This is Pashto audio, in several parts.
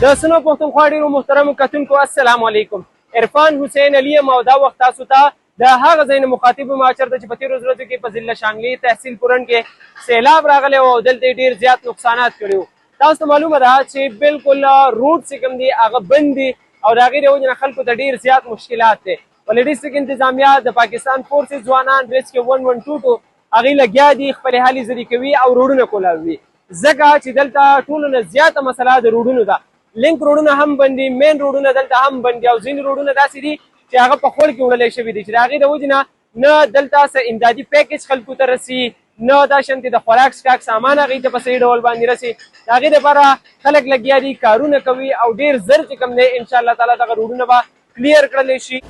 د سنو پښتونخوا ډیرو محترمو کتونکو السلام علیکم. عرفان حسین علی یم او دا وخت تاسو ته د هغه ځای نه مخاطب یم چېرته چې په تېرو ورځو کې په ضلع شانګلي تحصیل پورن کې سیلاب راغلی و او دلته یې ډېر زیات نقصانات کړي وو. تاسو ته معلومه ده چې بالکل روډ چې کوم دي هغه بند دي او د هغې د وجې نه خلکو ته ډېر زیات مشکلات دی. ولې ډسټرک انتظامیه د پاکستان فورسز ځوانان ریسکیو 112 هغې لګیا دي خپلې هلې ځلې کوي او روډونه کولاوي ځکه چې دلته ټولو نه زیاته مسله د روډونو ده. لینک روډونه هم بند دي، مین روډونه دلته هم بند دي او ځینې روډونه داسې دي چې هغه په خوړ کې وړلی شوي دي چې د هغې د وجې نه دلته څه امدادي پیکج خلکو ته رسي، نه دا شانتې د خوراک سټاک سامان هغې ته په صحیح ډول باندې رسي. د هغې دپاره خلک لګیا دي، کارونه کوي او ډېر زر چې کوم دی انشاءالله تعالی دغه روډونه به کلیر کړلی شي.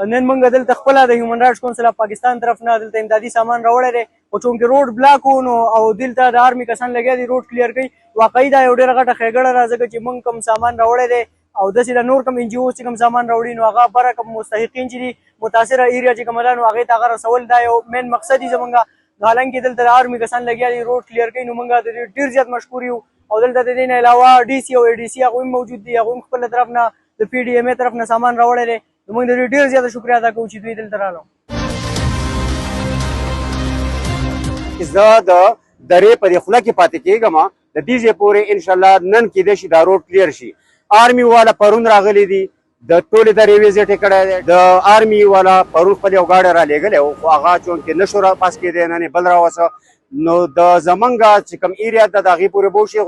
نن موږ دلته خپله د هیومن رایټس کونسل اف پاکستان طرف نه دلته امدادي سامان راوړی دی خو چونکې روډ بلاک و نو او دلته د آرمي کسان لګیا دي روډ کلیر کوي. واقعي دا یو ډېره غټه ښېګړه ده ځکه چې موږ کوم سامان راوړی دی او داسې د نور کوم ان جي اوز چې کوم سامان راوړي نو هغه بره کوم مستحقین چې دي متاثره ایریا چې کومه ده نو هغې ته هغه رسول دا یو مین مقصد یې زموږ. حالانکې دلته د آرمي کسان لګیا دي روډ کلیر کوي نو موږ د دې ډېر زیات مشکور یو او دلته د دې نه علاوه ډي سي او اے ډي سي هغوی هم موجود دي، هغوی هم خپله طرف نه د پي ډي ایم اے طرف نه سامان راوړی دی. موږ د دې ډېر زیاته شکریه ادا کوو چې دوی دلته راغلو. زه د درې په دې خوله کې پاتې کېږم د دې ځای پورې انشاءالله نن کیدای شي دا روډ کلیر شي. آرمي والا پرون راغلی دي د ټولې درې ویزټ یې کړی دی. د آرمي والا پرون خپل یو گاډی رالیږلی و خو هغه چونکې نشو راپاس کېدی نن یې بل راوسه نو د زمونږ چې کوم ایریا ده د هغې پورې به وشي.